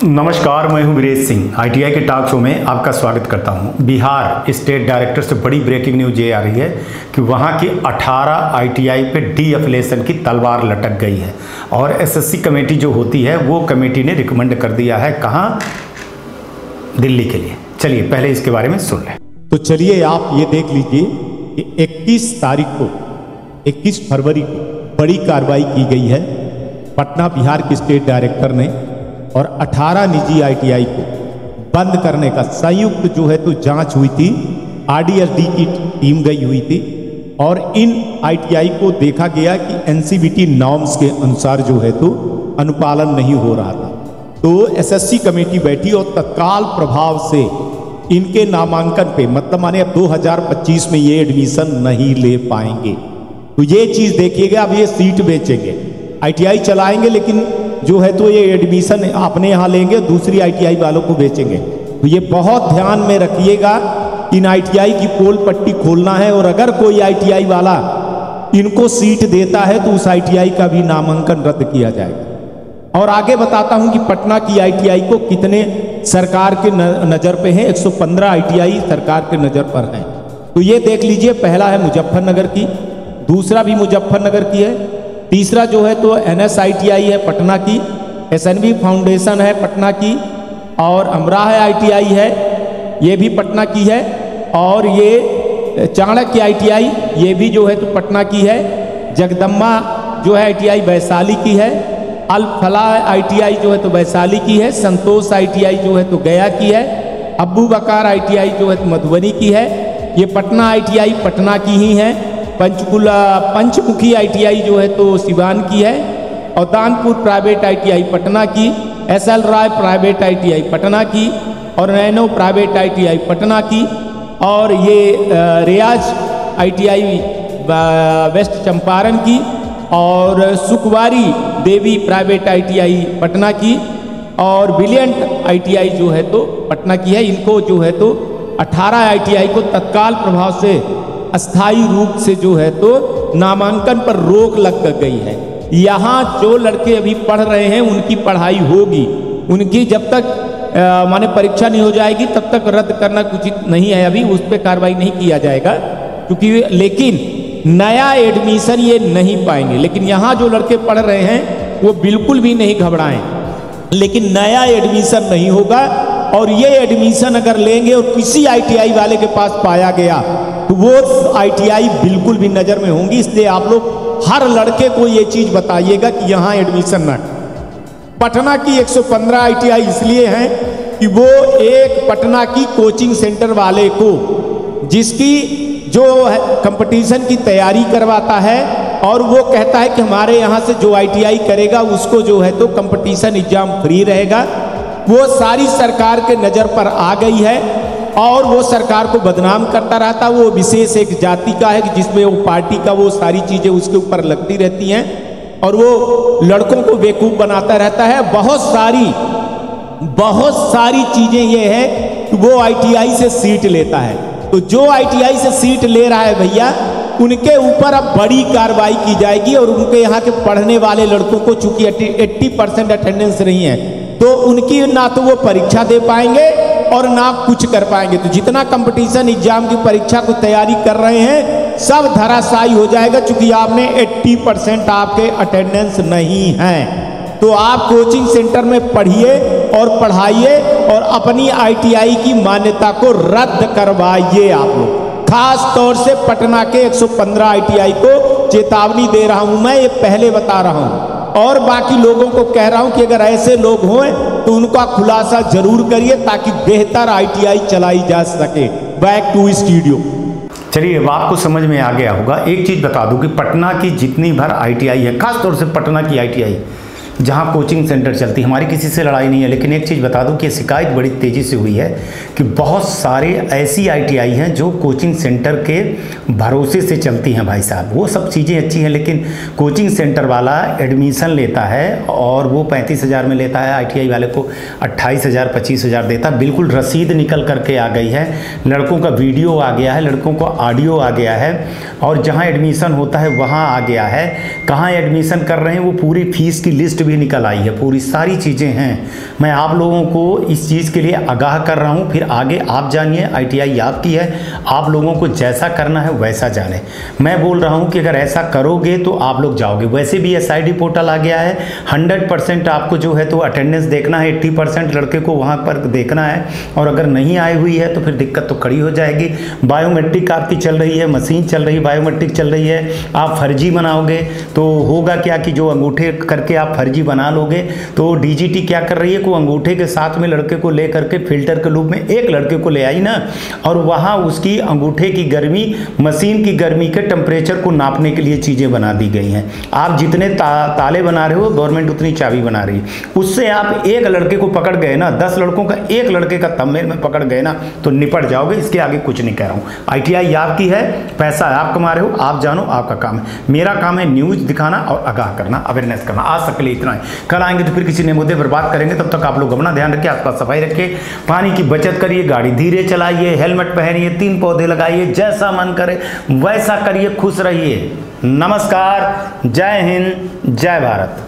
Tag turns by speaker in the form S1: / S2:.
S1: नमस्कार, मैं हूं वीरेश सिंह। आईटीआई के टॉक शो में आपका स्वागत करता हूं। बिहार स्टेट डायरेक्टर से बड़ी ब्रेकिंग न्यूज ये आ रही है कि वहां की 18 आईटीआई पे डी एफिलिएशन की तलवार लटक गई है और एसएससी कमेटी जो होती है वो कमेटी ने रिकमेंड कर दिया है कहां, दिल्ली के लिए। चलिए पहले इसके बारे में सुन लें।
S2: तो चलिए आप ये देख लीजिए कि 21 फरवरी को बड़ी कार्रवाई की गई है पटना बिहार के स्टेट डायरेक्टर ने, और 18 निजी आईटीआई को बंद करने का संयुक्त जो है तो जांच हुई थी। आरडीएसडी की टीम गई हुई थी और इन आईटीआई को देखा गया कि एनसीवीटी नॉर्म्स के अनुसार जो है तो अनुपालन नहीं हो रहा था। तो एसएससी कमेटी बैठी और तत्काल प्रभाव से इनके नामांकन पे मतलब माने अब 2025 में ये एडमिशन नहीं ले पाएंगे। तो ये चीज़ देखिएगा, अब ये सीट बेचेंगे, आईटीआई चलाएंगे लेकिन जो है तो ये एडमिशन अपने यहाँ लेंगे, दूसरी आईटीआई वालों को बेचेंगे। तो ये बहुत ध्यान में रखिएगा, इन आईटीआई की पोल पट्टी खोलना है और अगर कोई आईटीआई वाला इनको सीट देता है तो उस आईटीआई का भी नामांकन रद्द किया जाएगा। और आगे बताता हूं कि पटना की आईटीआई को कितने सरकार के नज़र पे हैं। 115 आईटीआई सरकार के नज़र पर हैं। तो ये देख लीजिए, पहला है मुजफ्फरनगर की, दूसरा भी मुजफ्फरनगर की है, तीसरा जो है तो एनएसआईटीआई है पटना की, एसएनवी फाउंडेशन है पटना की, और अमराह आईटीआई है, ये भी पटना की है, और ये चाणक्य आईटीआई ये भी जो है तो पटना की है, जगदम्बा जो है आईटीआई वैशाली की है, अल फलाह आईटीआई जो है तो वैशाली की है, संतोष आईटीआई जो है तो गया की है, अब्बू बकार आईटीआई जो है तो मधुबनी की है, ये पटना आईटीआई पटना की ही है, पंचमुखी आईटीआई जो है तो सिवान की है, और दानपुर प्राइवेट आईटीआई पटना की, एसएल राय प्राइवेट आईटीआई पटना की, और नैनो प्राइवेट आईटीआई पटना की, और ये रियाज आईटीआई वेस्ट चंपारण की, और सुखवारी देवी प्राइवेट आईटीआई पटना की, और ब्रिलियंट आईटीआई जो है तो पटना की है। इनको जो है तो 18 आईटीआई को तत्काल प्रभाव से अस्थायी रूप से जो है तो नामांकन पर रोक लग गई है। यहाँ जो लड़के अभी पढ़ रहे हैं उनकी पढ़ाई होगी, उनकी जब तक माने परीक्षा नहीं हो जाएगी तब तक रद्द करना उचित नहीं है। अभी उस पर कार्रवाई नहीं किया जाएगा क्योंकि लेकिन नया एडमिशन ये नहीं पाएंगे। लेकिन यहाँ जो लड़के पढ़ रहे हैं वो बिल्कुल भी नहीं घबराएं, लेकिन नया एडमिशन नहीं होगा। और ये एडमिशन अगर लेंगे और किसी आईटीआई वाले के पास पाया गया तो वो आईटीआई बिल्कुल भी नज़र में होंगी। इसलिए आप लोग हर लड़के को ये चीज़ बताइएगा कि यहाँ एडमिशन न। पटना की 115 आईटीआई इसलिए हैं कि वो एक पटना की कोचिंग सेंटर वाले को जिसकी जो कंपटीशन की तैयारी करवाता है और वो कहता है कि हमारे यहाँ से जो आईटीआई करेगा उसको जो है तो कंपटीशन एग्जाम फ्री रहेगा, वो सारी सरकार के नज़र पर आ गई है और वो सरकार को बदनाम करता रहता। वो विशेष एक जाति का है जिसमें वो पार्टी का वो सारी चीज़ें उसके ऊपर लगती रहती हैं और वो लड़कों को बेवकूफ़ बनाता रहता है। बहुत सारी चीज़ें ये है कि वो आईटीआई से सीट लेता है। तो जो आईटीआई से सीट ले रहा है भैया, उनके ऊपर अब बड़ी कार्रवाई की जाएगी और उनके यहाँ के पढ़ने वाले लड़कों को चूंकि 80% अटेंडेंस नहीं है तो उनकी ना तो वो परीक्षा दे पाएंगे और ना कुछ कर पाएंगे। तो जितना कंपटीशन एग्जाम की परीक्षा को तैयारी कर रहे हैं सब धराशायी हो जाएगा, क्योंकि आपने 80% आपके अटेंडेंस नहीं है। तो आप कोचिंग सेंटर में पढ़िए और पढ़ाइए और अपनी आईटीआई की मान्यता को रद्द करवाइए। आप लोग खास तौर से पटना के 115 आईटीआई को चेतावनी दे रहा हूं, मैं ये पहले बता रहा हूं और बाकी लोगों को कह रहा हूं कि अगर ऐसे लोग हों तो उनका खुलासा जरूर करिए ताकि बेहतर आईटीआई चलाई जा सके। Back to studio.
S1: चलिए अब आपको समझ में आ गया होगा। एक चीज़ बता दूं कि पटना की जितनी भर आईटीआई है, खास तौर से पटना की आईटीआई जहाँ कोचिंग सेंटर चलती है, हमारी किसी से लड़ाई नहीं है, लेकिन एक चीज़ बता दूं कि शिकायत बड़ी तेज़ी से हुई है कि बहुत सारे ऐसी आईटीआई हैं जो कोचिंग सेंटर के भरोसे से चलती हैं। भाई साहब वो सब चीज़ें अच्छी हैं, लेकिन कोचिंग सेंटर वाला एडमिशन लेता है और वो 35,000 में लेता है, आईटीआई वाले को 28,000 25,000 देता है। बिल्कुल रसीद निकल करके आ गई है, लड़कों का वीडियो आ गया है, लड़कों का ऑडियो आ गया है, और जहाँ एडमिशन होता है वहाँ आ गया है। कहाँ एडमिशन कर रहे हैं वो पूरी फीस की लिस्ट भी निकल आई है, पूरी सारी चीज़ें हैं। मैं आप लोगों को इस चीज़ के लिए आगाह कर रहा हूँ, फिर आगे आप जानिए, ITI आपकी है, आप लोगों को जैसा करना है वैसा जाने। मैं बोल रहा हूँ कि अगर ऐसा करोगे तो आप लोग जाओगे। वैसे भी SID पोर्टल आ गया है, 100% आपको जो है तो अटेंडेंस देखना है, 80% लड़के को वहाँ पर देखना है, और अगर नहीं आई हुई है तो फिर दिक्कत तो खड़ी हो जाएगी। बायोमेट्रिक आपकी चल रही है, मशीन चल रही है, बायोमेट्रिक चल रही है, आप फर्जी बनाओगे तो होगा क्या कि जो अंगूठे करके आप फर्जी बना लोगे तो DGT क्या कर रही है, को अंगूठे के साथ में लड़के को ले करके फिल्टर के रूप में एक लड़के को ले आई ना, और वहाँ उसकी अंगूठे की गर्मी, मशीन की गर्मी के टेम्परेचर को नापने के लिए चीज़ें बना दी गई हैं। आप जितने ताले बना रहे हो, गवर्नमेंट उतनी चाबी बना रही है। उससे आप एक लड़के को पकड़ गए ना, 10 लड़कों का एक लड़के का थंबनेल में पकड़ गए ना तो निपट जाओगे। इसके आगे कुछ नहीं कह रहा हूँ। ITI आपकी है, पैसा आप कमा रहे हो, आप जानो, आपका काम है। मेरा काम है न्यूज़ दिखाना और आगाह करना, अवेयरनेस करना। आज तक के लिए इतना है, कल आएंगे तो फिर किसी नए मुद्दे पर बात करेंगे। तब तक आप लोग अपना ध्यान रखिए, आसपास सफाई रखिए, पानी की बचत करिए, गाड़ी धीरे चलाइए, हेलमेट पहनिए, 3 पौधे लगाइए, जैसा मन करे वैसा करिए, खुश रहिए। नमस्कार, जय हिंद, जय भारत।